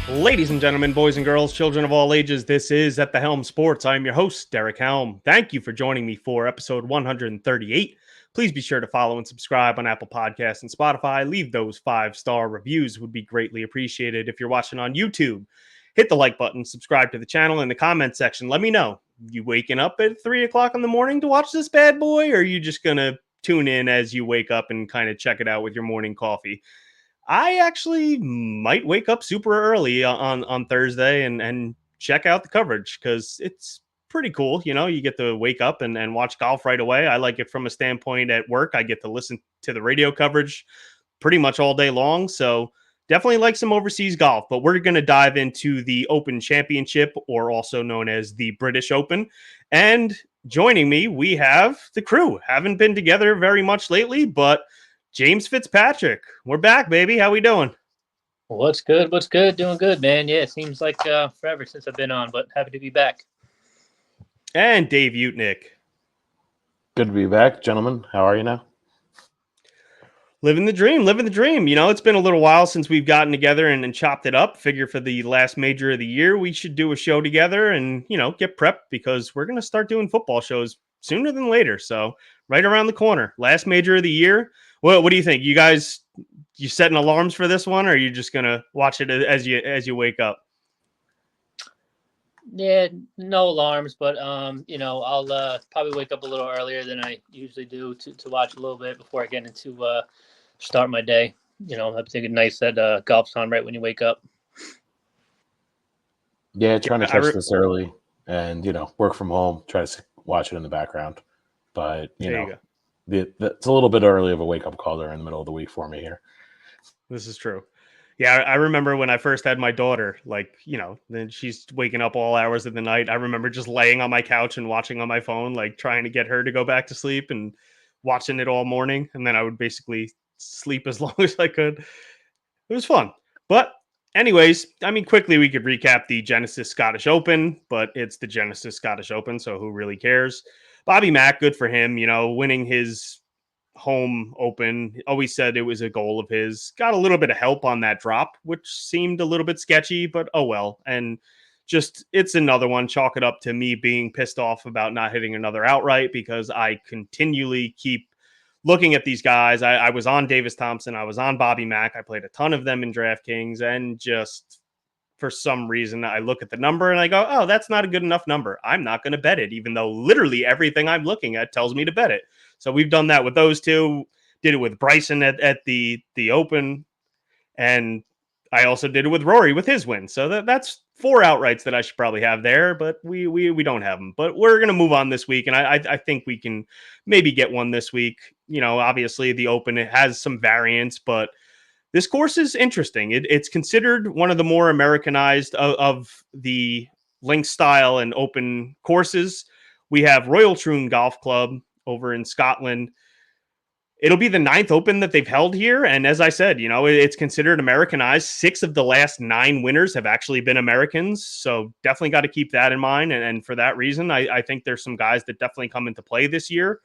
Ladies and gentlemen, boys and girls, children of all ages, this is At the Helm Sports. I'm your host, Derek Helm. Thank you for joining me for episode 138. Please be sure to follow and subscribe on Apple Podcasts and Spotify. Leave those 5-star reviews, would be greatly appreciated. If you're watching on YouTube, hit the like button, subscribe to the channel in the comment section. Let me know. You waking up at 3 o'clock in the morning to watch this bad boy, or are you just going to tune in as you wake up and kind of check it out with your morning coffee? I actually might wake up super early on Thursday and check out the coverage because it's pretty cool. You know, you get to wake up and watch golf right away. I like it from a standpoint at work. I get to listen to the radio coverage pretty much all day long. So definitely like some overseas golf, but we're going to dive into the Open Championship, or also known as the British Open. And joining me, we have the crew. Haven't been together very much lately, but James Fitzpatrick. We're back, baby. How we doing? What's good? What's good? Doing good, man. Yeah, it seems like forever since I've been on, but happy to be back. And Dave Utnick. Good to be back, gentlemen. How are you now? Living the dream. You know, it's been a little while since we've gotten together and chopped it up. Figure for the last major of the year, we should do a show together and, you know, get prepped because we're going to start doing football shows sooner than later. So right around the corner, last major of the year. What do you think? You setting alarms for this one, or are you just going to watch it as you wake up? Yeah, no alarms, but I'll probably wake up a little earlier than I usually do to watch a little bit before I get into start my day. You know, I think it's nice that golf's on right when you wake up. Yeah, trying to catch this early and, work from home, try to watch it in the background. But, it's a little bit early of a wake-up call there in the middle of the week for me here. This is true. Yeah, I remember when I first had my daughter, then she's waking up all hours of the night. I remember just laying on my couch and watching on my phone, like trying to get her to go back to sleep and watching it all morning. And then I would basically sleep as long as I could. It was fun. But anyways, I mean, quickly we could recap the Genesis Scottish Open, but it's the Genesis Scottish Open, so who really cares? Bobby Mack, good for him, winning his home open. Always said it was a goal of his. Got a little bit of help on that drop, which seemed a little bit sketchy, but oh well. And just, it's another one. Chalk it up to me being pissed off about not hitting another outright because I continually keep looking at these guys. I was on Davis Thompson. I was on Bobby Mack. I played a ton of them in Draftkings, and just for some reason, I look at the number and I go, oh, that's not a good enough number. I'm not going to bet it, even though literally everything I'm looking at tells me to bet it. So we've done that with those two. Did it with Bryson at the Open, and I also did it with Rory with his win. So that's 4 outrights that I should probably have there, but we don't have them. But we're going to move on this week, and I think we can maybe get one this week. You know, obviously the Open, it has some variance, but this course is interesting. It's considered one of the more Americanized of the link style and open courses. We have Royal Troon Golf Club over in Scotland. It'll be the 9th Open that they've held here. And as I said, it's considered Americanized. 6 of the last 9 winners have actually been Americans. So definitely got to keep that in mind. And for that reason, I think there's some guys that definitely come into play this year.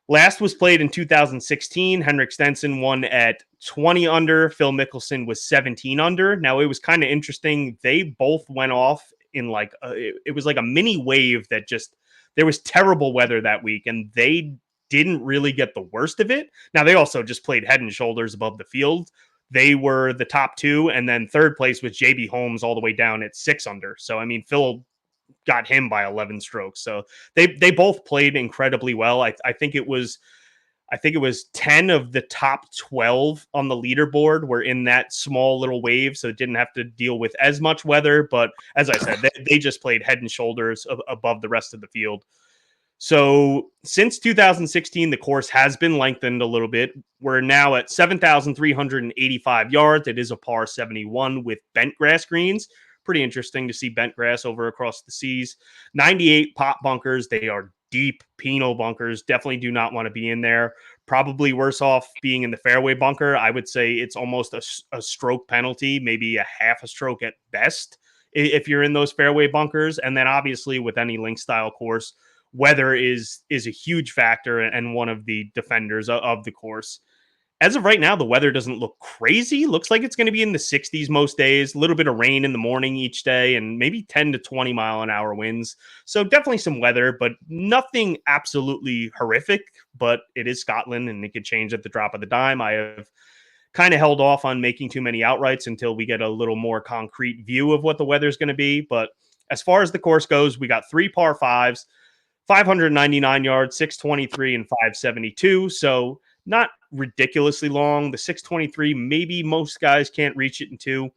Last was played in 2016. Henrik Stenson won at 20 under. Phil Mickelson was 17 under. Now, it was kind of interesting. They both went off in it was like a mini wave that just, there was terrible weather that week, and they didn't really get the worst of it. Now, they also just played head and shoulders above the field. They were the top 2, and then third place was JB Holmes all the way down at 6 under. So, I mean, Phil got him by 11 strokes. So they both played incredibly well. I think it was 10 of the top 12 on the leaderboard were in that small little wave, so it didn't have to deal with as much weather. But as I said, they just played head and shoulders above the rest of the field. So since 2016, the course has been lengthened a little bit. We're now at 7,385 yards. It is a par 71 with bent grass greens. Pretty interesting to see bent grass over across the seas. 98 pot bunkers. They are deep penal bunkers. Definitely do not want to be in there. Probably worse off being in the fairway bunker. I would say it's almost a stroke penalty, maybe a half a stroke at best if you're in those fairway bunkers. And then obviously with any link style course, weather is a huge factor and one of the defenders of the course. as of right now, the weather doesn't look crazy. Looks like it's going to be in the 60s most days, a little bit of rain in the morning each day, and maybe 10 to 20 mile an hour winds. So definitely some weather, but nothing absolutely horrific. But it is Scotland, and it could change at the drop of the dime. I have kind of held off on making too many outrights until we get a little more concrete view of what the weather's going to be. But as far as the course goes, we got 3 par 5s, 599 yards, 623 and 572. So not ridiculously long. The 623, maybe most guys can't reach it in 2.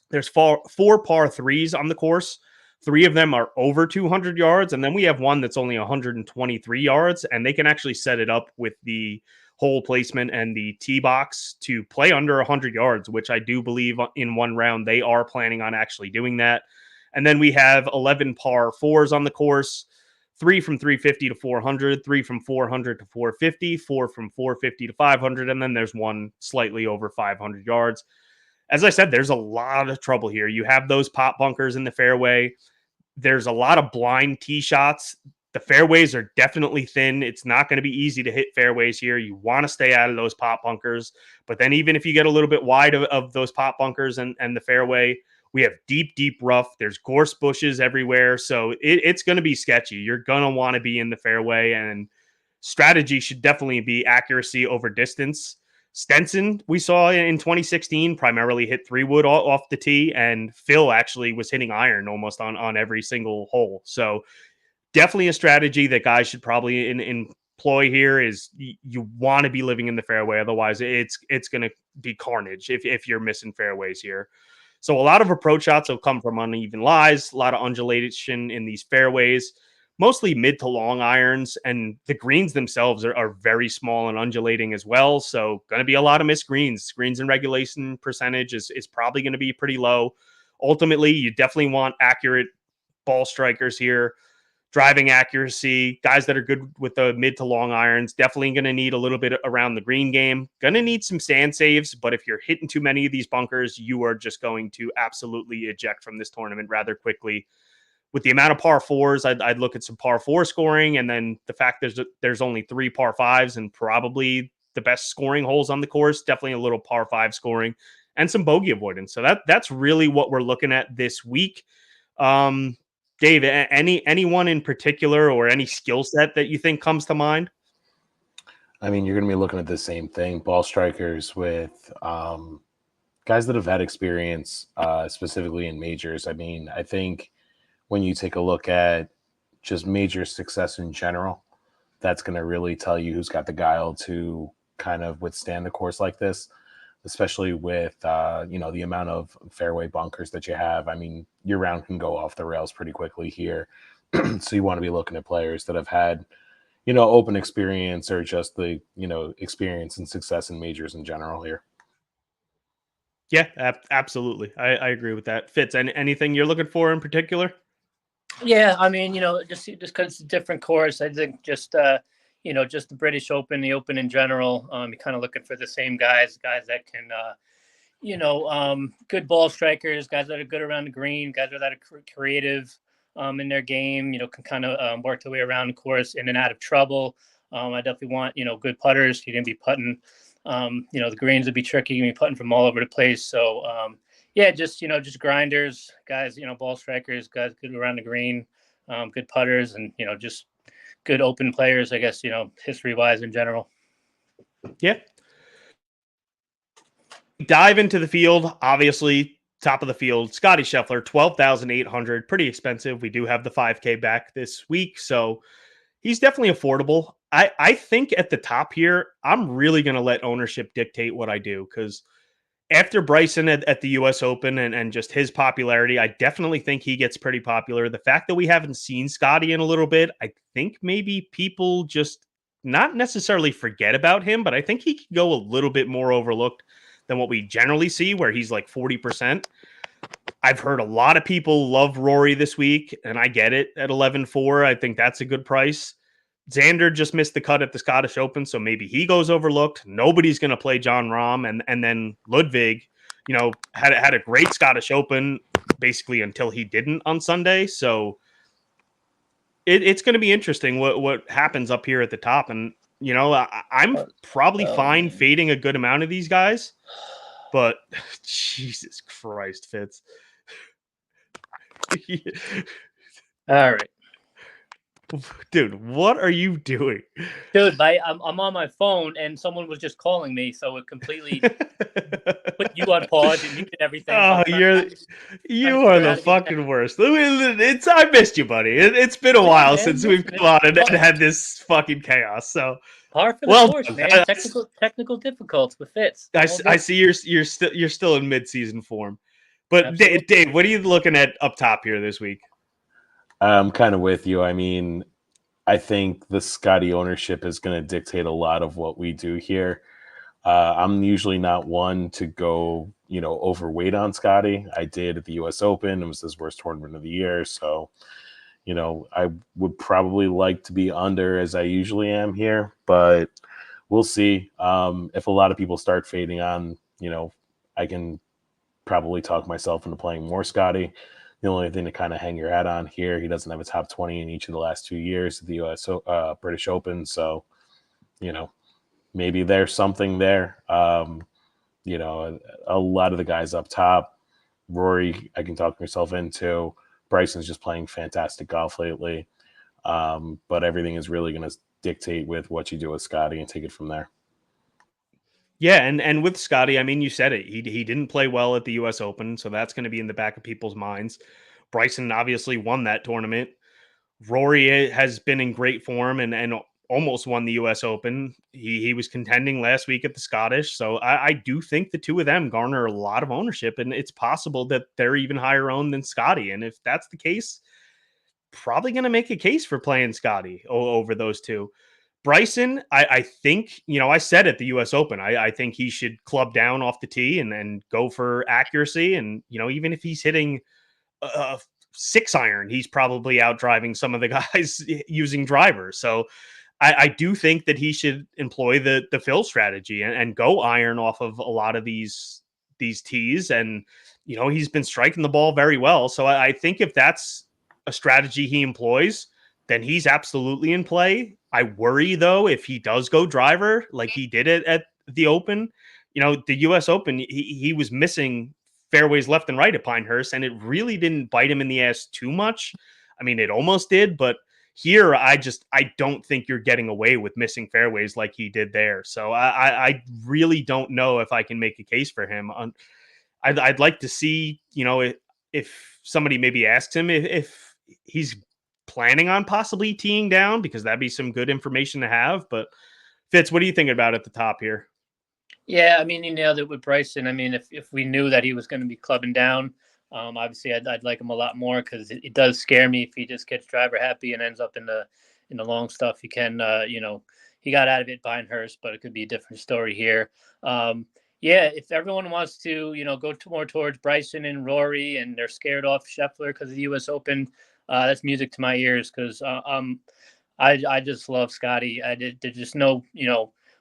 There's four par 3s on the course. 3 of them are over 200 yards. And then we have one that's only 123 yards. And they can actually set it up with the hole placement and the tee box to play under 100 yards, which I do believe in one round they are planning on actually doing that. And then we have 11 par 4s on the course. 3 from 350 to 400, 3 from 400 to 450, 4 from 450 to 500, and then there's one slightly over 500 yards. As I said, there's a lot of trouble here. You have those pop bunkers in the fairway. There's a lot of blind tee shots. The fairways are definitely thin. It's not going to be easy to hit fairways here. You want to stay out of those pop bunkers. But then even if you get a little bit wide of those pop bunkers and the fairway, we have deep rough. There's gorse bushes everywhere. So it's going to be sketchy. You're going to want to be in the fairway, and strategy should definitely be accuracy over distance. Stenson, we saw in 2016, primarily hit 3-wood off the tee, and Phil actually was hitting iron almost on every single hole. So definitely a strategy that guys should probably employ here is you want to be living in the fairway. Otherwise, it's going to be carnage if you're missing fairways here. So a lot of approach shots will come from uneven lies, a lot of undulation in these fairways, mostly mid to long irons, and the greens themselves are very small and undulating as well. So going to be a lot of missed greens. Greens and regulation percentage is probably going to be pretty low. Ultimately, you definitely want accurate ball strikers here. Driving accuracy, guys that are good with the mid to long irons, definitely going to need a little bit around the green game. Going to need some sand saves, but if you're hitting too many of these bunkers, you are just going to absolutely eject from this tournament rather quickly. With the amount of par 4s, I'd look at some par 4 scoring, and then the fact there's only 3 par 5s and probably the best scoring holes on the course, definitely a little par 5 scoring and some bogey avoidance. So that's really what we're looking at this week. Dave, anyone in particular or any skill set that you think comes to mind? I mean, you're going to be looking at the same thing. Ball strikers with guys that have had experience, specifically in majors. I mean, I think when you take a look at just major success in general, that's going to really tell you who's got the guile to kind of withstand a course like this, especially with, the amount of fairway bunkers that you have. I mean, your round can go off the rails pretty quickly here. So you want to be looking at players that have had, open experience or just the, experience and success in majors in general here. Yeah, absolutely. I agree with that. Fitz, anything you're looking for in particular? Yeah, I mean, just because it's a different course, I think just just the British Open, the Open in general, you're kind of looking for the same guys that can, good ball strikers, guys that are good around the green, guys that are creative in their game, can kind of work their way around the course in and out of trouble. I definitely want, good putters. You're going to be putting, the greens would be tricky. You're going to be putting from all over the place. So, yeah, just grinders, guys, ball strikers, guys good around the green, good putters, and, just good open players, I guess, history-wise in general. Yeah. Dive into the field, obviously, top of the field, Scotty Scheffler, 12,800, pretty expensive. We do have the 5K back this week, so he's definitely affordable. I think at the top here, I'm really going to let ownership dictate what I do, because after Bryson at the U.S. Open and just his popularity, I definitely think he gets pretty popular. The fact that we haven't seen Scotty in a little bit, I think maybe people just not necessarily forget about him, but I think he could go a little bit more overlooked than what we generally see, where he's like 40%. I've heard a lot of people love Rory this week, and I get it at 11.4. I think that's a good price. Xander just missed the cut at the Scottish Open, so maybe he goes overlooked. Nobody's going to play John Rahm, and then Ludwig, had a great Scottish Open basically until he didn't on Sunday. So it's going to be interesting what happens up here at the top. And You know, I'm probably fine fading a good amount of these guys, but Jesus Christ, Fitz. All right. Dude, what are you doing? Dude, I'm on my phone and someone was just calling me, so it completely put you on pause and muted everything. So Oh, trying you to are figure out how the to get fucking worst. I missed you, buddy. It's been a while man, since we've come on and had this fucking chaos. So, par for the well course, done. man. Technical difficulties with Fitz. I see you're still in mid-season form. But Dave, what are you looking at up top here this week? I'm kind of with you. I mean, I think the Scotty ownership is going to dictate a lot of what we do here. I'm usually not one to go, overweight on Scotty. I did at the U.S. Open. It was his worst tournament of the year. So, I would probably like to be under as I usually am here, but we'll see. If a lot of people start fading on, I can probably talk myself into playing more Scotty. The only thing to kind of hang your hat on here, he doesn't have a top 20 in each of the last 2 years at the U.S. British Open. So, maybe there's something there. A lot of the guys up top, Rory, I can talk myself into. Bryson's just playing fantastic golf lately. But everything is really going to dictate with what you do with Scotty and take it from there. Yeah, and with Scotty, I mean, you said it. He didn't play well at the U.S. Open, so that's going to be in the back of people's minds. Bryson obviously won that tournament. Rory has been in great form and almost won the U.S. Open. He was contending last week at the Scottish, so I do think the two of them garner a lot of ownership, and it's possible that they're even higher owned than Scotty. And if that's the case, probably going to make a case for playing Scotty over those two. Bryson, I think, I said at the U.S. Open, I think he should club down off the tee and then go for accuracy. And, even if he's hitting a 6-iron, he's probably out driving some of the guys using drivers. So I do think that he should employ the fill strategy and go iron off of a lot of these tees. And, he's been striking the ball very well. So I think if that's a strategy he employs, then he's absolutely in play. I worry, though, if he does go driver like he did it at the Open. The U.S. Open, he was missing fairways left and right at Pinehurst, and it really didn't bite him in the ass too much. I mean, it almost did, but here I don't think you're getting away with missing fairways like he did there. So I really don't know if I can make a case for him. I'd like to see, if somebody maybe asks him if he's planning on possibly teeing down, because that'd be some good information to have. But Fitz, what are you thinking about at the top here? Yeah, I mean, you nailed it with Bryson. I mean, if we knew that he was going to be clubbing down, obviously I'd like him a lot more, because it does scare me if he just gets driver happy and ends up in the long stuff. He can, he got out of it Pinehurst, but it could be a different story here. Yeah, if everyone wants to, go more towards Bryson and Rory, and they're scared off Scheffler because of the U.S. Open, that's music to my ears, because I just love Scotty. There's just no,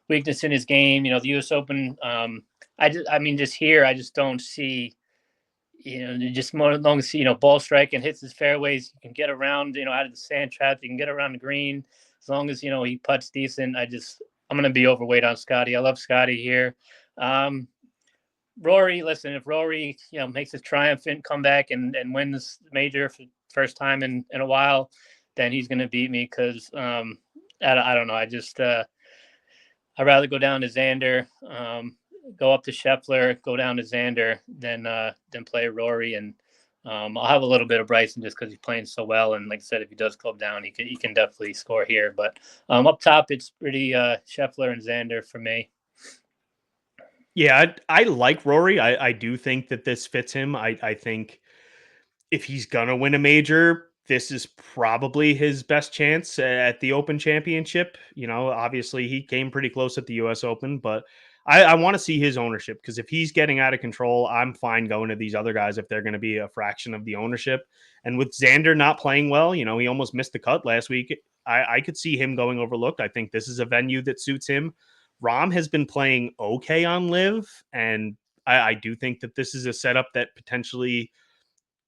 weakness in his game. The U.S. Open. Just here, I just don't see, just more as long as ball strike and hits his fairways, you can get around, out of the sand traps, you can get around the green, as long as he putts decent. I'm gonna be overweight on Scotty. I love Scotty here. Rory, listen, if Rory, makes a triumphant comeback and wins this major for the first time in a while, then he's gonna beat me, because I don't know. I'd rather go down to Xander, go up to Scheffler, go down to Xander, than play Rory. And I'll have a little bit of Bryson just because he's playing so well. And like I said, if he does club down, he can definitely score here. But up top, it's pretty Scheffler and Xander for me. Yeah, I like Rory. I do think that this fits him. I think if he's gonna win a major, this is probably his best chance at the Open Championship. Obviously he came pretty close at the U.S. Open, but I want to see his ownership, because if he's getting out of control, I'm fine going to these other guys if they're going to be a fraction of the ownership. And with Xander not playing well, he almost missed the cut last week. I could see him going overlooked. I think this is a venue that suits him. Rahm has been playing okay on Live, and I do think that this is a setup that potentially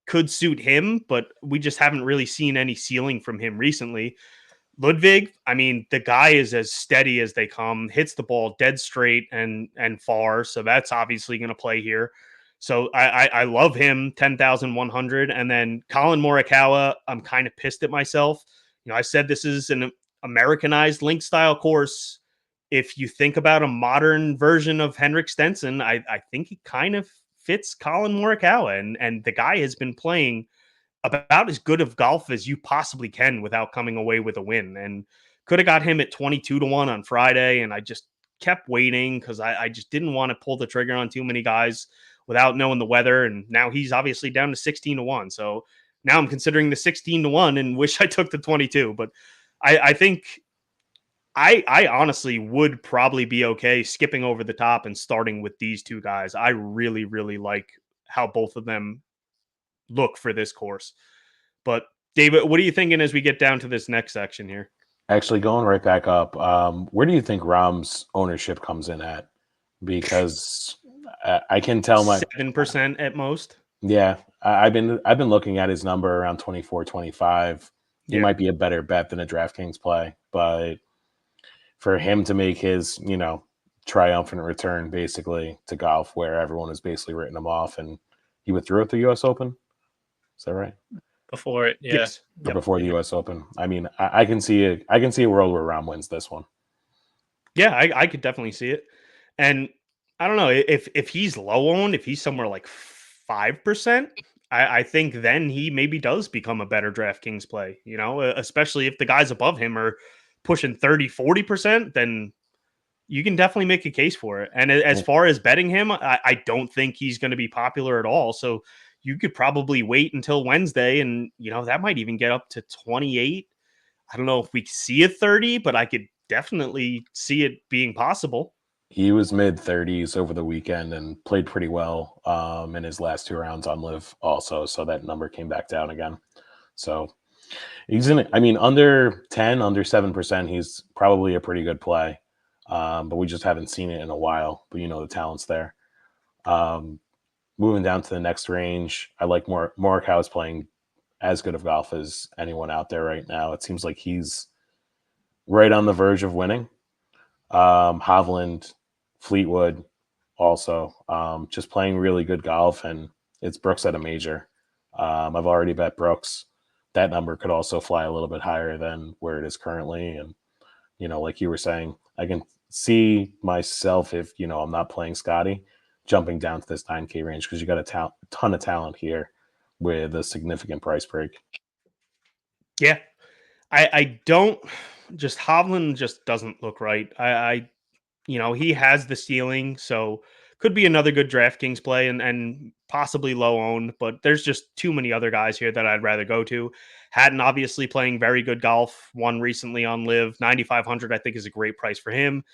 could suit him, but we just haven't really seen any ceiling from him recently. Ludwig, I mean, the guy is as steady as they come, hits the ball dead straight and far. So that's obviously going to play here. So I love him 10,100. And then Colin Morikawa, I'm kind of pissed at myself. I said this is an Americanized link style course. If you think about a modern version of Henrik Stenson, I think he kind of fits Colin Morikawa. And the guy has been playing about as good of golf as you possibly can without coming away with a win. And could have got him at 22-1 on Friday. And I just kept waiting because I just didn't want to pull the trigger on too many guys without knowing the weather. And now he's obviously down to 16-1. So now I'm considering the 16-1 and wish I took the 22. But I think I honestly would probably be okay skipping over the top and starting with these two guys. I really, really like how both of them look for this course. But David, what are you thinking as we get down to this next section here? Actually, going right back up, where do you think Rahm's ownership comes in at? Because I can tell 7% at most. Yeah, I've been looking at his number around 24, 25. He might be a better bet than a DraftKings play, but for him to make his, triumphant return basically to golf where everyone has basically written him off, and he withdrew at the U.S. Open. Is that right? Before it, yeah. Yes. Or before the U.S. Open. I mean, I can see a world where Rahm wins this one. Yeah, I could definitely see it. And I don't know if he's low owned, if he's somewhere like 5%, I think then he maybe does become a better DraftKings play, especially if the guys above him are pushing 30-40%, then you can definitely make a case for it. And as far as betting him, I don't think he's going to be popular at all. So you could probably wait until Wednesday and, that might even get up to 28. I don't know if we see a 30, but I could definitely see it being possible. He was mid-30s over the weekend and played pretty well in his last 2 rounds on Live also. So that number came back down again. So he's under 10, under 7%, he's probably a pretty good play. But we just haven't seen it in a while. But the talent's there. Moving down to the next range, I like Morikawa is playing as good of golf as anyone out there right now. It seems like he's right on the verge of winning. Hovland, Fleetwood, also just playing really good golf, and it's Brooks at a major. I've already bet Brooks. That number could also fly a little bit higher than where it is currently, and like you were saying, I can see myself if I'm not playing Scotty jumping down to this 9K range because you got a ton of talent here with a significant price break. Yeah, I don't just Hovland just doesn't look right. He has the ceiling, so could be another good DraftKings play and possibly low owned, but there's just too many other guys here that I'd rather go to. Haddon obviously playing very good golf, won recently on Live. 9,500 I think is a great price for him.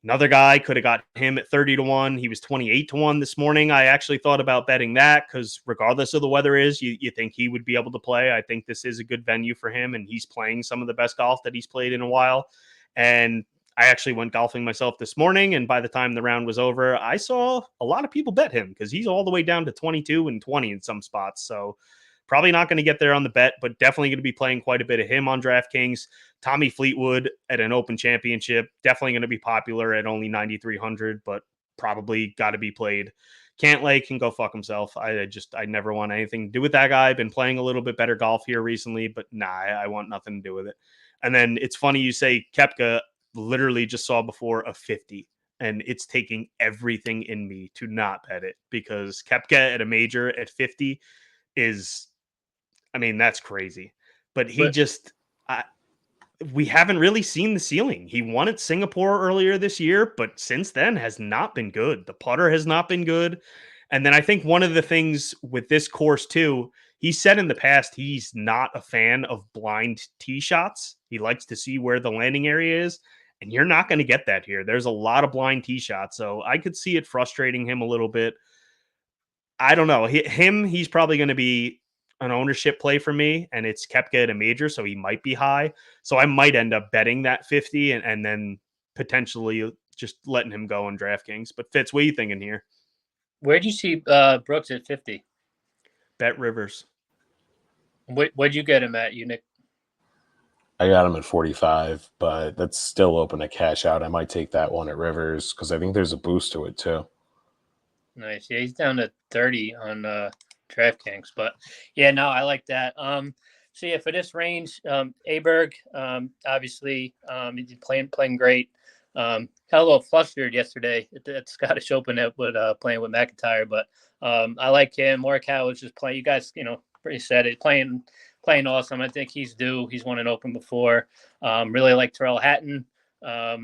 Another guy could have got him at 30-1. He was 28-1 this morning. I actually thought about betting that because regardless of the weather you think he would be able to play. I think this is a good venue for him, and he's playing some of the best golf that he's played in a while. And I actually went golfing myself this morning, and by the time the round was over, I saw a lot of people bet him because he's all the way down to 22 and 20 in some spots. So probably not going to get there on the bet, but definitely going to be playing quite a bit of him on DraftKings. Tommy Fleetwood at an Open Championship, definitely going to be popular at only 9,300, but probably got to be played. Cantlay can go fuck himself. I never want anything to do with that guy. Been playing a little bit better golf here recently, but nah, I want nothing to do with it. And then it's funny you say Koepka. Literally just saw before a 50, and it's taking everything in me to not bet it because Koepka at a major at 50 is, that's crazy. But we haven't really seen the ceiling. He won at Singapore earlier this year, but since then has not been good. The putter has not been good. And then I think one of the things with this course too, he said in the past he's not a fan of blind tee shots. He likes to see where the landing area is, and you're not going to get that here. There's a lot of blind tee shots, so I could see it frustrating him a little bit. I don't know. He's probably going to be an ownership play for me, and it's Koepka at a major, so he might be high. So I might end up betting that 50 and then potentially just letting him go on DraftKings. But Fitz, what are you thinking here? Where'd you see Brooks at 50? Bet Rivers. What'd you get him at, Utnick? I got him at 45, but that's still open to cash out. I might take that one at Rivers because I think there's a boost to it too. Nice. Yeah, he's down to 30 on Draftkings, but yeah, no, I like that. So yeah, for this range, Aberg, obviously, he's playing great. Got a little flustered yesterday at the Scottish Open with playing with McIntyre, but I like him. Morikawa was just playing. You guys, pretty said it. Playing awesome. I think he's due. He's won an Open before. Really like Terrell Hatton. For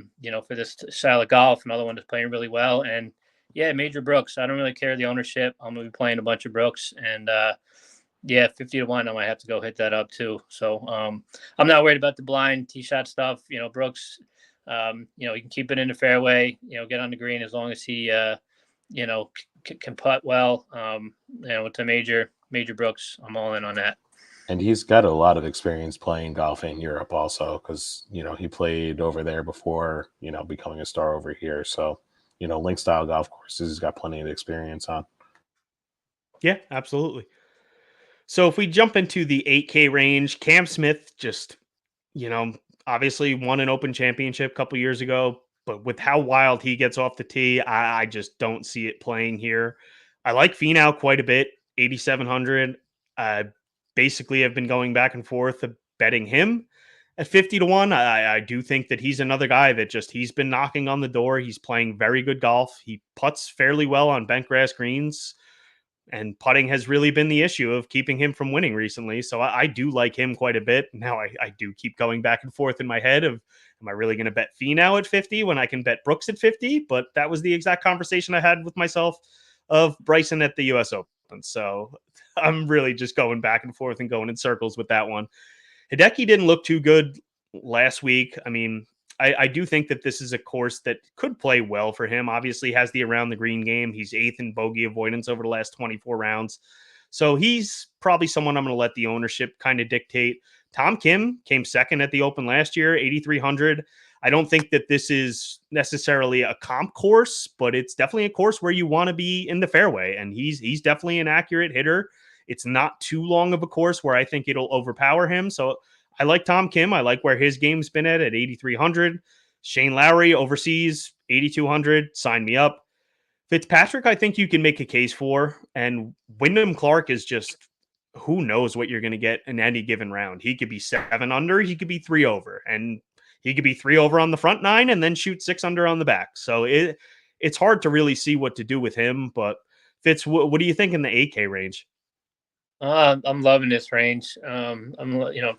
this style of golf, another one that's playing really well. And yeah, Major Brooks. I don't really care the ownership. I'm gonna be playing a bunch of Brooks, and 50-1. I might have to go hit that up too. So I'm not worried about the blind tee shot stuff. Brooks. He can keep it in the fairway. Get on the green as long as he, can putt well. With the Major Brooks, I'm all in on that. And he's got a lot of experience playing golf in Europe also because, he played over there before, becoming a star over here. So, link style golf courses, he's got plenty of experience on. Yeah, absolutely. So if we jump into the 8K range, Cam Smith just, obviously won an Open Championship a couple years ago, but with how wild he gets off the tee, I just don't see it playing here. I like Finau quite a bit, 8,700. I basically have been going back and forth betting him at 50-1. I do think that he's another guy that he's been knocking on the door. He's playing very good golf. He putts fairly well on bent grass greens. And putting has really been the issue of keeping him from winning recently. So I do like him quite a bit. Now I do keep going back and forth in my head of, am I really going to bet Finau at 50 when I can bet Brooks at 50? But that was the exact conversation I had with myself of Bryson at the US Open. So I'm really just going back and forth and going in circles with that one. Hideki didn't look too good last week. I mean, I do think that this is a course that could play well for him. Obviously, has the around the green game. He's 8th in bogey avoidance over the last 24 rounds. So he's probably someone I'm going to let the ownership kind of dictate. Tom Kim came second at the Open last year, 8,300. I don't think that this is necessarily a comp course, but it's definitely a course where you want to be in the fairway. And he's definitely an accurate hitter. It's not too long of a course where I think it'll overpower him. So I like Tom Kim. I like where his game's been at 8,300. Shane Lowry overseas, 8,200. Sign me up. Fitzpatrick, I think you can make a case for. And Wyndham Clark is just, who knows what you're going to get in any given round. He could be 7 under. He could be 3 over. And he could be 3 over on the front 9 and then shoot 6 under on the back. So it's hard to really see what to do with him. But Fitz, what do you think in the 8K range? I'm loving this range. I'm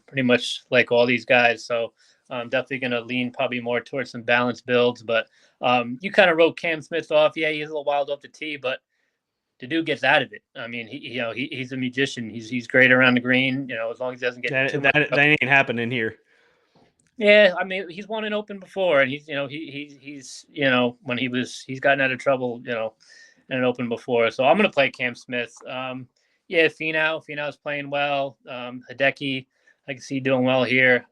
pretty much like all these guys, so I'm definitely going to lean probably more towards some balanced builds. But you kind of wrote Cam Smith off. Yeah, he's a little wild off the tee, but the dude gets out of it. I mean, he's a magician. He's great around the green. As long as he doesn't get too much. That ain't happening here. Yeah, I mean, he's won an Open before, and he's when he's gotten out of trouble, in an Open before. So I'm going to play Cam Smith. Yeah, Finau's playing well. Hideki, I can see doing well here.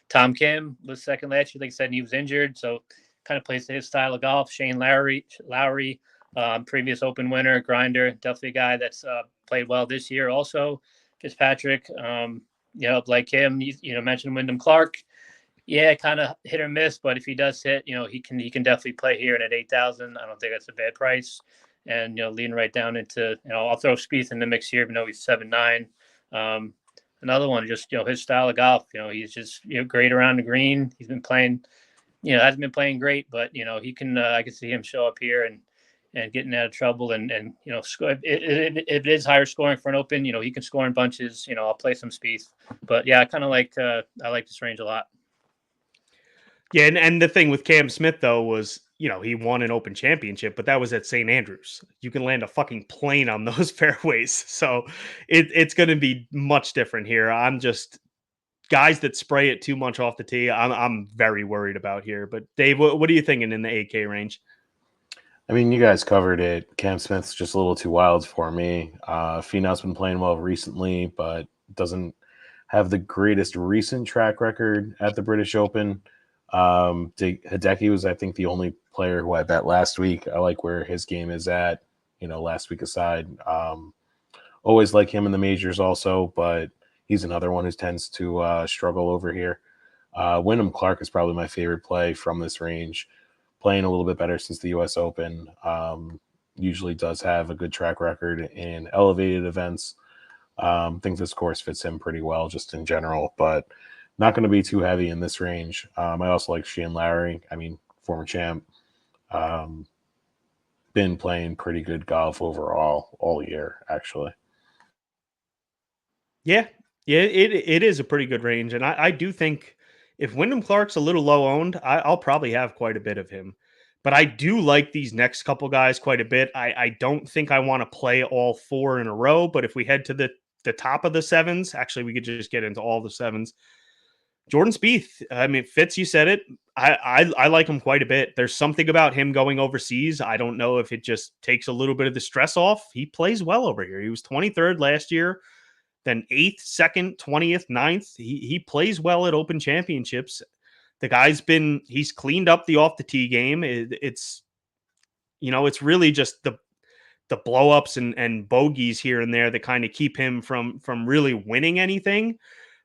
Tom Kim was second last year. Like I said, he was injured, so kind of plays to his style of golf. Shane Lowry, previous Open winner, grinder, definitely a guy that's played well this year. Also, Fitzpatrick, like him. You mentioned Wyndham Clark. Yeah, kind of hit or miss, but if he does hit, he can definitely play here. And at 8,000, I don't think that's a bad price. And leading right down into I'll throw Spieth in the mix here, even though he's 7'9". Another one, just his style of golf. He's just great around the green. He's been playing, hasn't been playing great, but he can. I can see him show up here and getting out of trouble and score. If it is higher scoring for an Open, he can score in bunches. I'll play some Spieth, but yeah, I kind of like I like this range a lot. Yeah, and the thing with Cam Smith, though, was, he won an Open Championship, but that was at St. Andrews. You can land a fucking plane on those fairways. So it's going to be much different here. I'm just, guys that spray it too much off the tee, I'm very worried about here. But Dave, what are you thinking in the 8K range? I mean, you guys covered it. Cam Smith's just a little too wild for me. Finau's been playing well recently, but doesn't have the greatest recent track record at the British Open. Hideki was, I think, the only player who I bet last week. I like where his game is at, last week aside. Always like him in the majors also, but He's another one who tends to struggle over here. Wyndham Clark is probably my favorite play from this range. Playing a little bit better since the U.S. Open. Usually does have a good track record in elevated events. Think this course fits him pretty well just in general, but not going to be too heavy in this range. I also like Shane Lowry. I mean, former champ. Been playing pretty good golf overall all year, actually. Yeah, yeah, it is a pretty good range, and I do think if Wyndham Clark's a little low owned, I'll probably have quite a bit of him. But I do like these next couple guys quite a bit. I don't think I want to play all four in a row, but if we head to the top of the sevens, actually we could just get into all the sevens. Jordan Spieth, I mean, Fitz, you said it. I like him quite a bit. There's something about him going overseas. I don't know if it just takes a little bit of the stress off. He plays well over here. He was 23rd last year, then 8th, 2nd, 20th, 9th. He plays well at Open Championships. The guy's he's cleaned up the off the tee game. It's it's really just the blow ups and bogeys here and there that kind of keep him from really winning anything.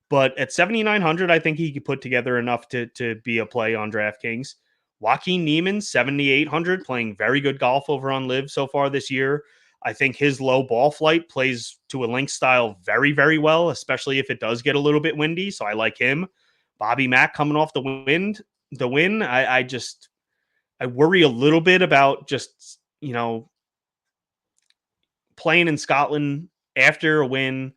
But at 7,900, I think he could put together enough to be a play on DraftKings. Joaquin Niemann, 7,800, playing very good golf over on Live so far this year. I think his low ball flight plays to a link style very, very well, especially if it does get a little bit windy. So I like him. Bobby Mack coming off the win. I worry a little bit about just, playing in Scotland after a win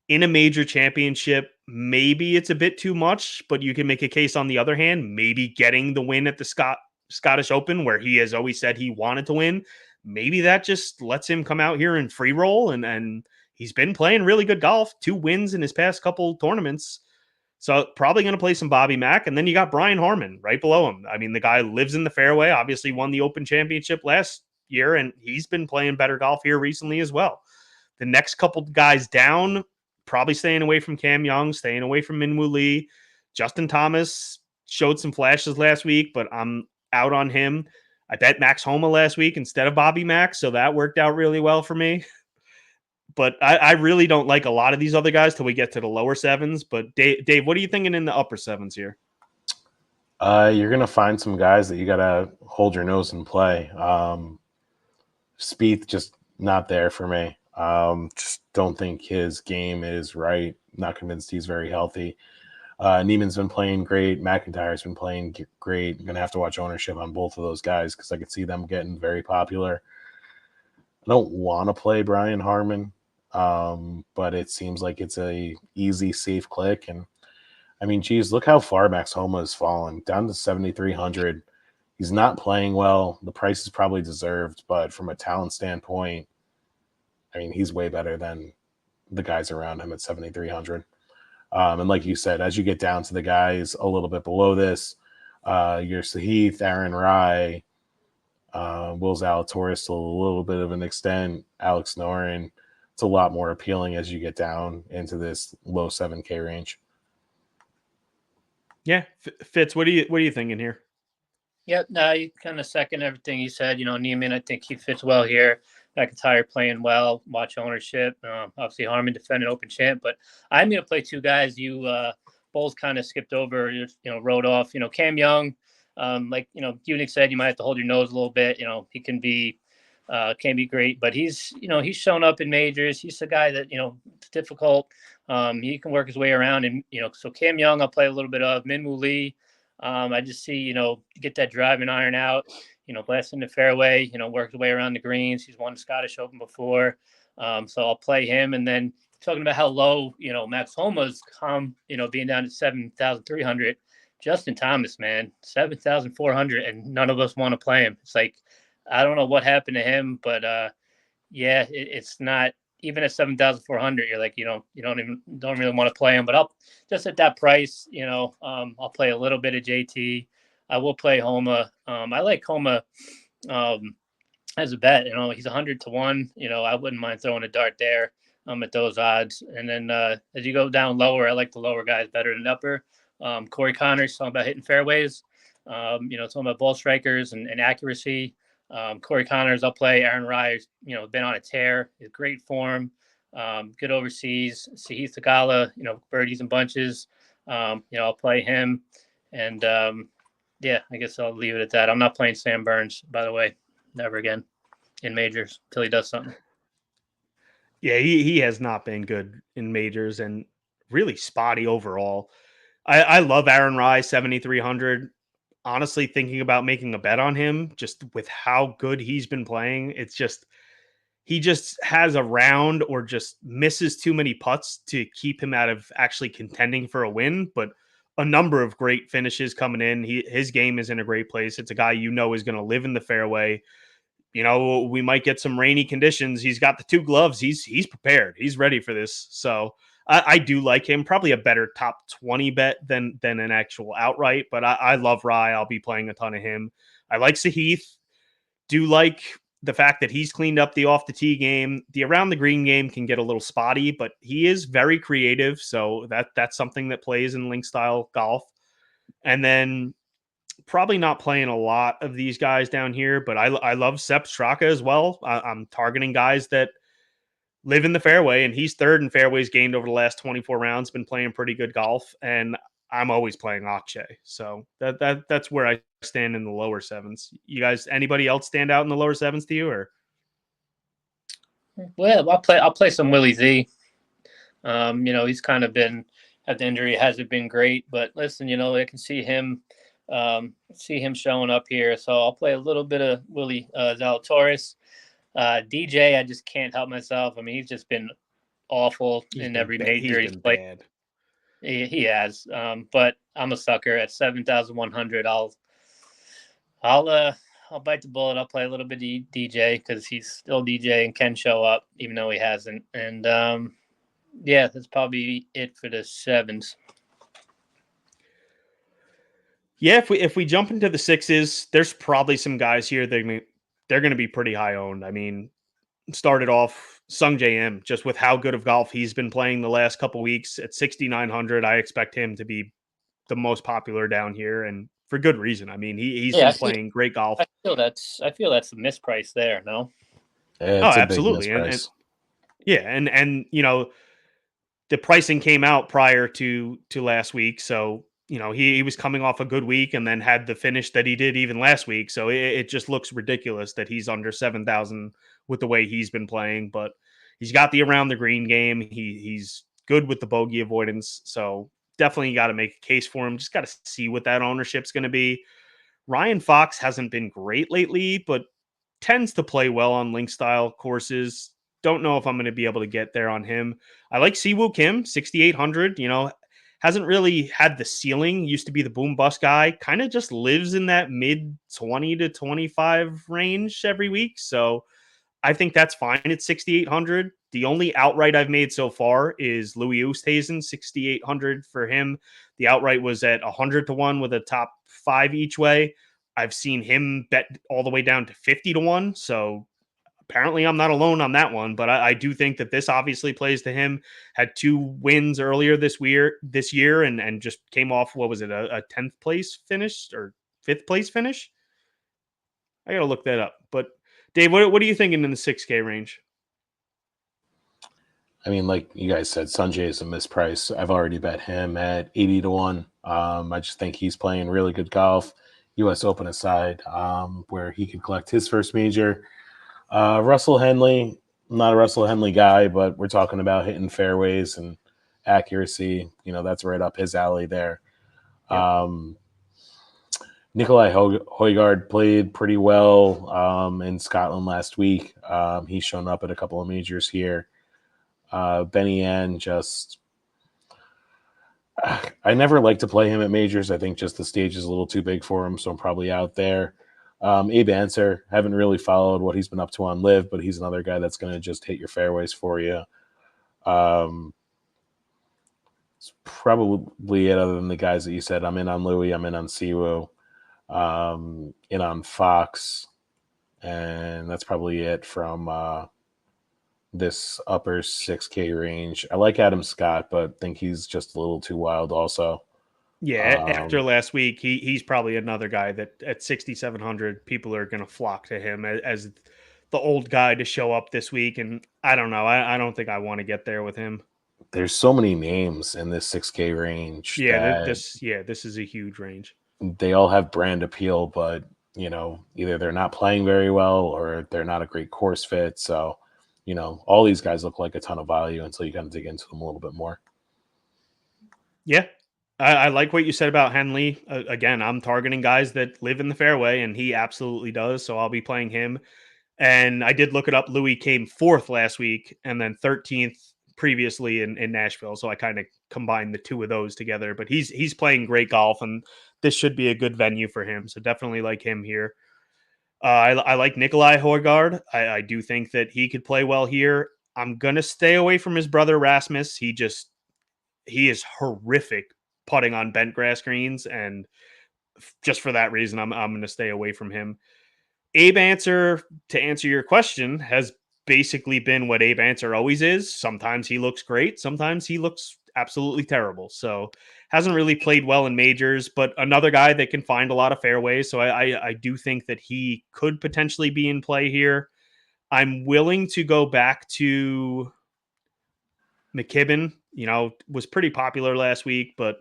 in a major championship. Maybe it's a bit too much, but you can make a case on the other hand, maybe getting the win at the Scottish Open, where he has always said he wanted to win. Maybe that just lets him come out here and free roll. And he's been playing really good golf, 2 wins in his past couple tournaments. So probably going to play some Bobby Mack. And then you got Brian Harman right below him. I mean, the guy lives in the fairway, obviously won the Open Championship last year, and he's been playing better golf here recently as well. The next couple guys down, probably staying away from Cam Young, staying away from Minwoo Lee. Justin Thomas showed some flashes last week, but I'm out on him. I bet Max Homa last week instead of Bobby Mack, so that worked out really well for me. But I really don't like a lot of these other guys till we get to the lower sevens. But Dave, what are you thinking in the upper sevens here? You're going to find some guys that you got to hold your nose and play. Spieth just not there for me. Just don't think his game is right. Not convinced he's very healthy. Niemann's been playing great. McIntyre's been playing great. I'm going to have to watch ownership on both of those guys because I could see them getting very popular. I don't want to play Brian Harman, but it seems like it's a easy, safe click. And I mean, geez, look how far Max Homa has fallen, down to 7,300. He's not playing well. The price is probably deserved, but from a talent standpoint, I mean, he's way better than the guys around him at 7,300. And like you said, as you get down to the guys a little bit below this, your Sahith, Aaron Rai, Will Zalatoris to a little bit of an extent, Alex Noren. It's a lot more appealing as you get down into this low 7K range. Yeah, Fitz, what are you thinking here? Yeah, no, you kind of second everything you said. Niemann, I think he fits well here. McIntyre playing well, watch ownership. Obviously, Harman defended Open champ, but I'm going to play 2 guys you both kind of skipped over, wrote off. Cam Young, Utnick said, you might have to hold your nose a little bit. He can be great, but he's shown up in majors. He's a guy that, it's difficult. He can work his way around, and, so Cam Young, I'll play a little bit of. Minwoo Lee, I just see, get that driving iron out, blast in the fairway, work his way around the greens. He's won the Scottish Open before. So I'll play him. And then talking about how low, Max Homa's come, being down at 7,300. Justin Thomas, man, 7,400, and none of us want to play him. It's like, I don't know what happened to him, but yeah, it's not even at 7,400. You're like, you don't really want to play him. But I'll just at that price, I'll play a little bit of JT. I will play Homa. I like Homa as a bet. He's 100 to 1. I wouldn't mind throwing a dart there at those odds. And then as you go down lower, I like the lower guys better than upper. Corey Connors talking about hitting fairways. Talking about ball strikers and accuracy. Corey Connors, I'll play. Aaron Rai, been on a tear. Great form. good overseas. Sahith Theegala, birdies and bunches. I'll play him. And yeah, I guess I'll leave it at that. I'm not playing Sam Burns, by the way. Never again in majors until he does something. Yeah, he has not been good in majors and really spotty overall. I love Aaron Rai 7,300. Honestly, thinking about making a bet on him just with how good he's been playing, it's just he just has a round or just misses too many putts to keep him out of actually contending for a win. But a number of great finishes coming in. His game is in a great place. It's a guy is going to live in the fairway. We might get some rainy conditions. He's got the two gloves. He's prepared. He's ready for this. So I do like him. Probably a better top 20 bet than an actual outright. But I love Rye. I'll be playing a ton of him. I like Sahith. Do like the fact that he's cleaned up the off the tee game. The around the green game can get a little spotty, but he is very creative. So that's something that plays in link style golf. And then probably not playing a lot of these guys down here, but I love Sepp Straka as well. I'm targeting guys that live in the fairway, and he's third in fairways gained over the last 24 rounds. Been playing pretty good golf, and I'm always playing Akshay. So that's where I stand in the lower sevens. You guys, anybody else stand out in the lower sevens to you, or? Well, I'll play some Willie Z. He's kind of been at the injury hasn't been great, but listen, I can see him showing up here. So I'll play a little bit of Willie Zalatoris. DJ, I just can't help myself. I mean, he's just been awful in every major he's played. Bad. He has, but I'm a sucker at 7,100. I'll bite the bullet. I'll play a little bit of DJ because he's still DJ and can show up even though he hasn't. And yeah, that's probably it for the sevens. Yeah, if we jump into the sixes, there's probably some guys here they're going to be pretty high owned. I mean, started off Sung J M just with how good of golf he's been playing the last couple weeks at 6,900. I expect him to be the most popular down here, and for good reason. I mean, he's been playing great golf. I feel that's a misprice there. No. Yeah, it's absolutely. And the pricing came out prior to last week, so he was coming off a good week and then had the finish that he did even last week. So it just looks ridiculous that he's under 7,000 with the way he's been playing. But he's got the around the green game. He's good with the bogey avoidance. So definitely got to make a case for him. Just got to see what that ownership's going to be. Ryan Fox hasn't been great lately, but tends to play well on link style courses. Don't know if I'm going to be able to get there on him. I like Siwoo Kim, 6,800. Hasn't really had the ceiling. Used to be the boom bust guy. Kind of just lives in that mid 20 to 25 range every week. So I think that's fine at 6,800. The only outright I've made so far is Louis Oosthuizen, 6,800 for him. The outright was at 100 to 1 with a top 5 each way. I've seen him bet all the way down to 50 to 1. So apparently I'm not alone on that one, but I do think that this obviously plays to him. Had 2 wins earlier this year and just came off, what was it, a 10th place finish or 5th place finish? I got to look that up. But Dave, what are you thinking in the 6K range? I mean, like you guys said, Sanjay is a misprice. I've already bet him at 80 to 1. I just think he's playing really good golf, U.S. Open aside, where he could collect his first major. Russell Henley, I'm not a Russell Henley guy, but we're talking about hitting fairways and accuracy. That's right up his alley there. Yep. Nikolai Højgaard played pretty well in Scotland last week. He's shown up at a couple of majors here. Benny Ann I never like to play him at majors. I think just the stage is a little too big for him, so I'm probably out there. Abe Answer, haven't really followed what he's been up to on Live, but he's another guy that's going to just hit your fairways for you. It's probably it other than the guys that you said. I'm in on Louis, I'm in on Siwoo, in on Fox, and that's probably it from this upper 6K range. I like Adam Scott, but think he's just a little too wild also. Yeah, after last week, he's probably another guy that at 6,700, people are going to flock to him as the old guy to show up this week, and I don't know. I don't think I want to get there with him. There's so many names in this 6K range Yeah, that this is a huge range. they all have brand appeal, but either they're not playing very well or they're not a great course fit. So, all these guys look like a ton of value until you kind of dig into them a little bit more. Yeah. I like what you said about Henley. Again, I'm targeting guys that live in the fairway, and he absolutely does. So I'll be playing him. And I did look it up. Louis came 4th last week and then 13th previously in Nashville. So I kind of combined the two of those together. But he's playing great golf, and this should be a good venue for him. So definitely like him here. I like Nikolai Højgaard. I do think that he could play well here. I'm going to stay away from his brother Rasmus. He is horrific putting on bent grass greens, and just for that reason, I'm going to stay away from him. Abe Answer, to answer your question, has basically been what Abe Answer always is. Sometimes he looks great, sometimes he looks absolutely terrible. So hasn't really played well in majors, but another guy that can find a lot of fairways. So I do think that he could potentially be in play here. I'm willing to go back to McKibben. Was pretty popular last week, but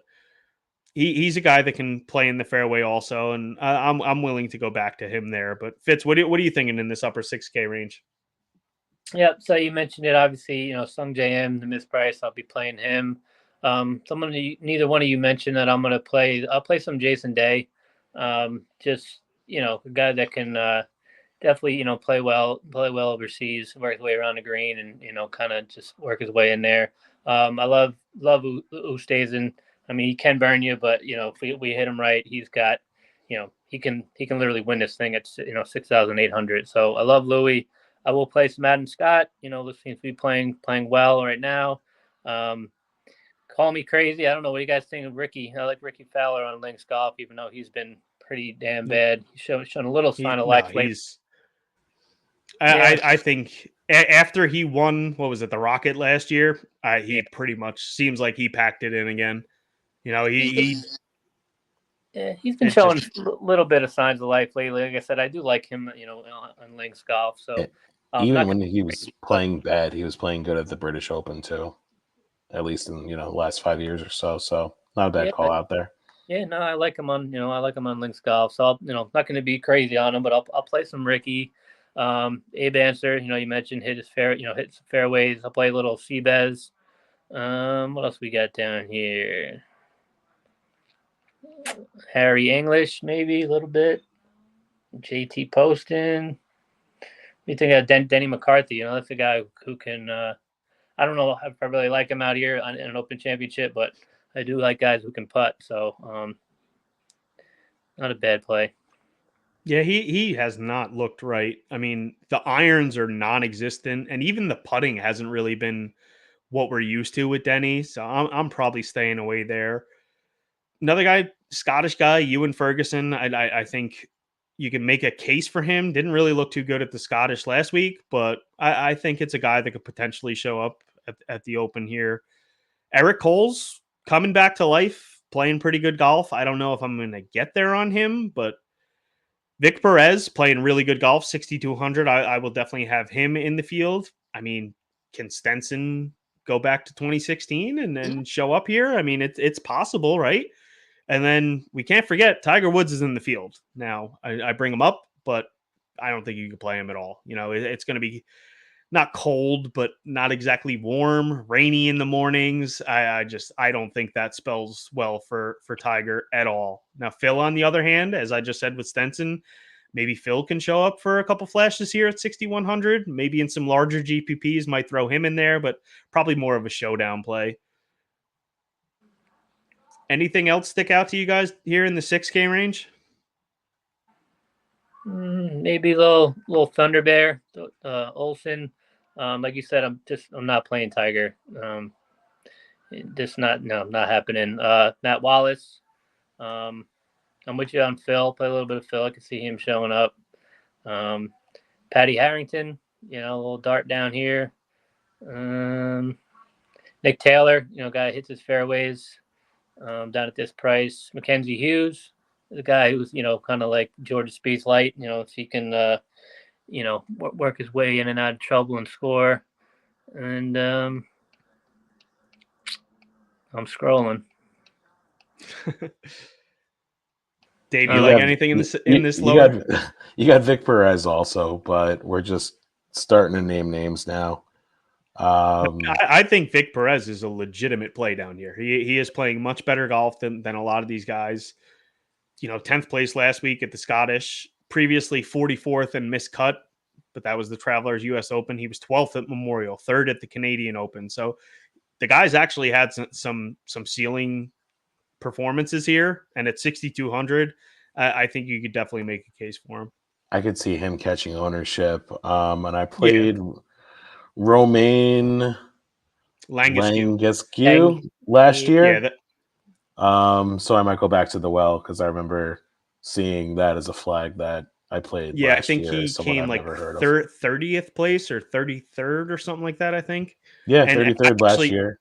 he's a guy that can play in the fairway also, and I'm willing to go back to him there. But Fitz, what are you thinking in this upper 6K range? Yeah, so you mentioned it. Obviously, Sung JM, the misprice. I'll be playing him. Neither one of you mentioned that I'm going to play. I'll play some Jason Day. Just a guy that can definitely play well overseas, work his way around the green, and kind of just work his way in there. I love Oosthuizen. I mean, he can burn you, but if we hit him right, he's got he can literally win this thing at 6,800. So I love Louis. I will play some Adam Scott. This seems to be playing well right now. Call me crazy. I don't know what you guys think of Ricky. I like Ricky Fowler on Links Golf, even though he's been pretty damn bad. He's shown a little sign of life lately. I think after he won, what was it, the Rocket last year, he pretty much seems like he packed it in again. He's been showing a little bit of signs of life lately. Like I said, I do like him, on Links Golf. So even when he was playing bad, he was playing good at the British Open too, at least in the last 5 years or so. So not a bad call out there. Yeah, no, I like him on Links Golf. So not going to be crazy on him, but I'll play some Ricky. Abe Answer, you mentioned hit some fairways. I'll play a little Seabez. What else we got down here? Harry English, maybe a little bit. JT Poston. You think of Denny McCarthy? That's a guy who can. I don't know if I really like him out here in an Open Championship, but I do like guys who can putt. So, not a bad play. Yeah, he has not looked right. I mean, the irons are non-existent, and even the putting hasn't really been what we're used to with Denny. So I'm probably staying away there. Another guy, Scottish guy, Ewan Ferguson. I think you can make a case for him. Didn't really look too good at the Scottish last week, but I think it's a guy that could potentially show up at the Open here. Eric Cole's coming back to life, playing pretty good golf. I don't know if I'm going to get there on him, but Vic Perez playing really good golf, 6,200. I will definitely have him in the field. I mean, can Stenson go back to 2016 and then show up here? I mean, it's possible, right? And then we can't forget Tiger Woods is in the field. Now, I bring him up, but I don't think you can play him at all. It's going to be not cold, but not exactly warm, rainy in the mornings. I don't think that spells well for Tiger at all. Now, Phil, on the other hand, as I just said with Stenson, maybe Phil can show up for a couple flashes here at 6,100. Maybe in some larger GPPs, might throw him in there, but probably more of a showdown play. Anything else stick out to you guys here in the 6K range? Maybe a little Thunder Bear, Olsen. Like you said, I'm not playing Tiger. Not happening. Matt Wallace. I'm with you on Phil. Play a little bit of Phil. I can see him showing up. Patty Harrington, a little dart down here. Nick Taylor, guy hits his fairways down at this price. Mackenzie Hughes, the guy who's, kind of like George Spieth light. If he can work his way in and out of trouble and score. And I'm scrolling. Dave, I you don't like know. anything in this You lower? you got Vic Perez also, but we're just starting to name names now. I think Vic Perez is a legitimate play down here. He is playing much better golf than a lot of these guys. 10th place last week at the Scottish, previously 44th and missed cut, but that was the Travelers US Open. He was 12th at Memorial, 3rd at the Canadian Open. So the guy's actually had some ceiling performances here, and at 6,200, I think you could definitely make a case for him. I could see him catching ownership. And I Yeah. played Romain Langescu last year. Yeah, so I might go back to the well because I remember seeing that as a flag that I played I last think year. he Someone came I've like never heard of. 30th place or 33rd or something like that, I think. Yeah, And 33rd last year.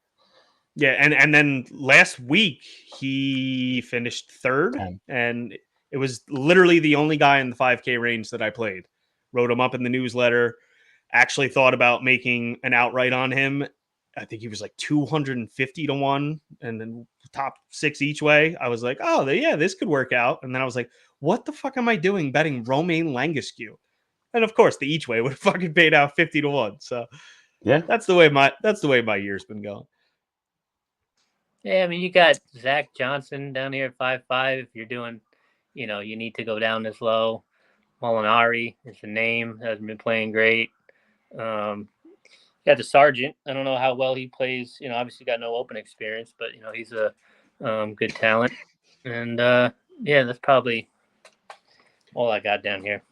Yeah, and then last week he finished 3rd, 10. and it was literally the only guy in the 5K range that I played. Wrote him up in the newsletter. Actually thought about making an outright on him. I think he was like 250 to 1, and then top 6 each way. I was like, oh, yeah, this could work out. And then I was like, what the fuck am I doing betting Romain Langescu? And of course, the each way would have fucking paid out 50 to 1. So yeah, that's the way my year's been going. Yeah, I mean, you got Zach Johnson down here at 5'5". If you're doing, you need to go down this low. Molinari is the name. Hasn't been playing great. Got the Sergeant. I don't know how well he plays. Obviously got no open experience, but he's a good talent. And yeah, that's probably all I got down here.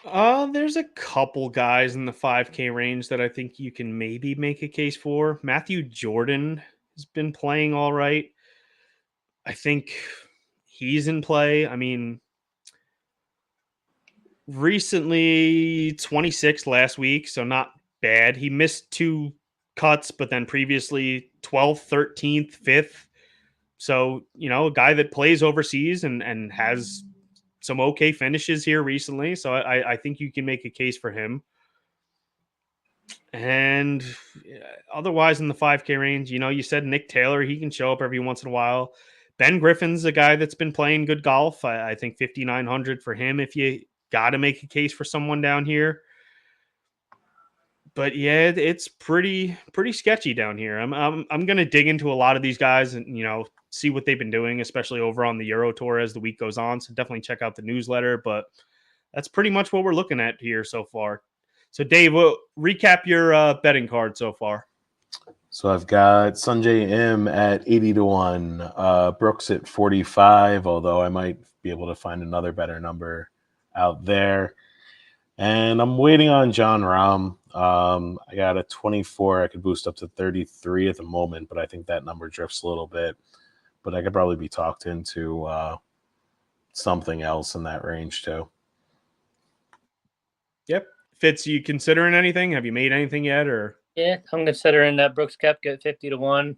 There's a couple guys in the 5K range that I think you can maybe make a case for. Matthew Jordan has been playing all right. I think he's in play. I mean, recently 26 last week, so not bad. He missed 2 cuts, but then previously 12th, 13th, 5th. So, a guy that plays overseas and has some okay finishes here recently. So I think you can make a case for him. And otherwise in the 5K range, you said Nick Taylor, he can show up every once in a while. Ben Griffin's a guy that's been playing good golf. I think 5,900 for him if you got to make a case for someone down here. But yeah, it's pretty sketchy down here. I'm going to dig into a lot of these guys and see what they've been doing, especially over on the Euro Tour as the week goes on. So definitely check out the newsletter. But that's pretty much what we're looking at here so far. So, Dave, recap your betting card so far. So I've got Sanjay M at 80 to 1, Brooks at 45, although I might be able to find another better number out there. And I'm waiting on John Rahm. I got a 24. I could boost up to 33 at the moment, but I think that number drifts a little bit. But I could probably be talked into something else in that range too. Yep. Fitz, you considering anything? Have you made anything yet? Or yeah, I'm considering that Brooks Koepka at 50 to 1.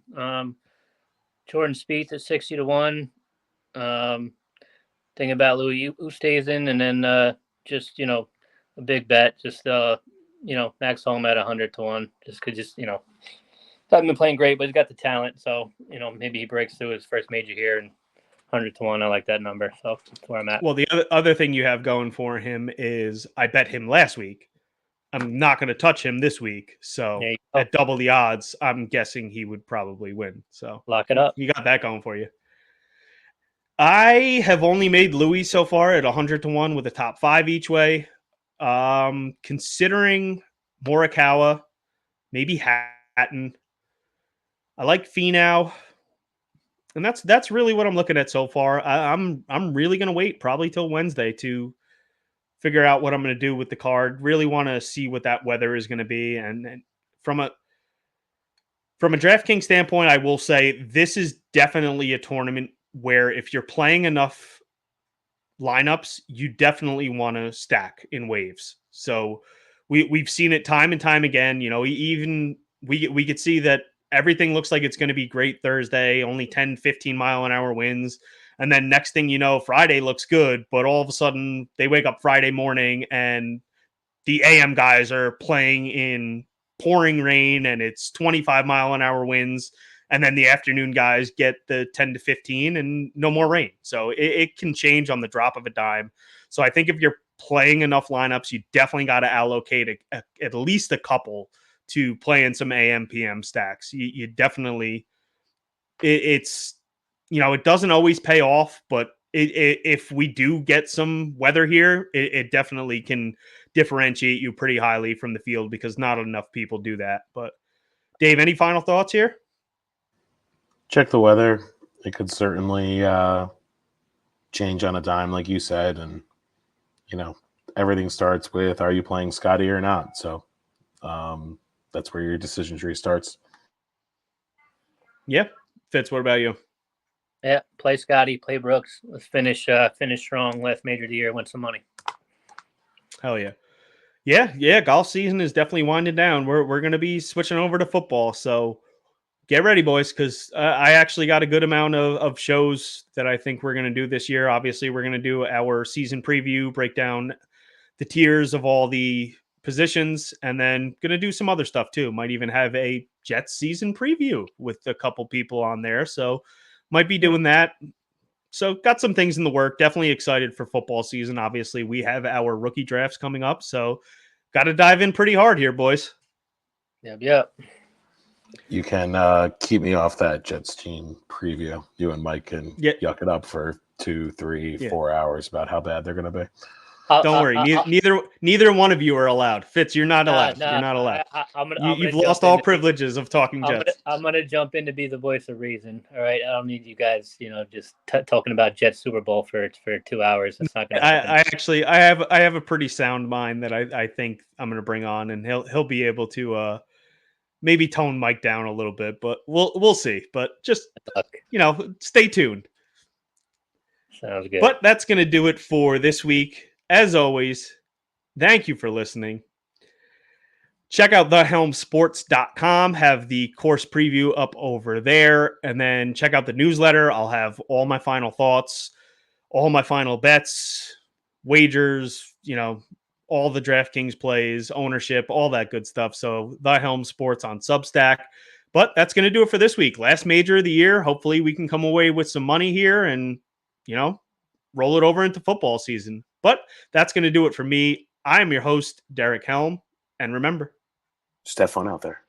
Jordan Spieth at 60 to 1. Thinking about Louis Oosthuizen, and then just a big bet. Just Max Home at 100 to 1. Hasn't been playing great, but he's got the talent. So maybe he breaks through his first major here, and 100 to 1. I like that number. So that's where I'm at. Well, the other thing you have going for him is I bet him last week. I'm not going to touch him this week. So at double the odds, I'm guessing he would probably win. So lock it up. You got that going for you. I have only made Louis so far at 100 to 1 with a top 5 each way. Considering Morikawa, maybe Hatton. I like Finau. And that's really what I'm looking at so far. I'm really going to wait probably till Wednesday to figure out what I'm going to do with the card. Really want to see what that weather is going to be. And from a DraftKings standpoint, I will say this is definitely a tournament where if you're playing enough lineups, you definitely want to stack in waves. So we've seen it time and time again. Even we could see that everything looks like it's going to be great Thursday, only 10, 15 mile an hour winds. And then next thing you know, Friday looks good, but all of a sudden they wake up Friday morning and the AM guys are playing in pouring rain and it's 25-mile-an-hour winds, and then the afternoon guys get the 10 to 15 and no more rain. So it can change on the drop of a dime. So I think if you're playing enough lineups, you definitely got to allocate at least a couple to play in some AM PM stacks. You definitely it's it doesn't always pay off, but if we do get some weather here, it definitely can differentiate you pretty highly from the field because not enough people do that. But Dave, any final thoughts here? Check the weather. It could certainly change on a dime, like you said, and everything starts with, are you playing Scotty or not? So that's where your decision tree starts. Yeah. Fitz, what about you? Yeah, play Scotty, play Brooks. Let's finish strong. Last major of the year, win some money. Hell yeah. Yeah. Golf season is definitely winding down. We're going to be switching over to football. So get ready, boys, because I actually got a good amount of shows that I think we're going to do this year. Obviously, we're going to do our season preview, break down the tiers of all the positions, and then going to do some other stuff too. Might even have a Jets season preview with a couple people on there. So might be doing that. So got some things in the work. Definitely excited for football season. Obviously, we have our rookie drafts coming up. So got to dive in pretty hard here, boys. Yep. You can keep me off that Jets team preview. You and Mike can yuck it up for 2, 3, 4 hours about how bad they're going to be. Don't worry. Neither one of you are allowed. Fitz, you're not allowed. You're not allowed. You've lost all privileges of talking Jets. I'm going to jump in to be the voice of reason. All right. I don't need you guys, just talking about Jets Super Bowl for 2 hours. That's not going to happen. I have a pretty sound mind that I think I'm going to bring on, and he'll be able to maybe tone Mike down a little bit, but we'll see. But just stay tuned. Sounds good. But that's going to do it for this week. As always, thank you for listening. Check out theHelmSports.com. Have the course preview up over there. And then check out the newsletter. I'll have all my final thoughts, all my final bets, wagers, all the Draftkings plays, ownership, all that good stuff. So The Helm Sports on Substack. But that's going to do it for this week. Last major of the year. Hopefully we can come away with some money here and, roll it over into football season. But that's going to do it for me. I'm your host, Derek Helm. And remember, just have fun out there.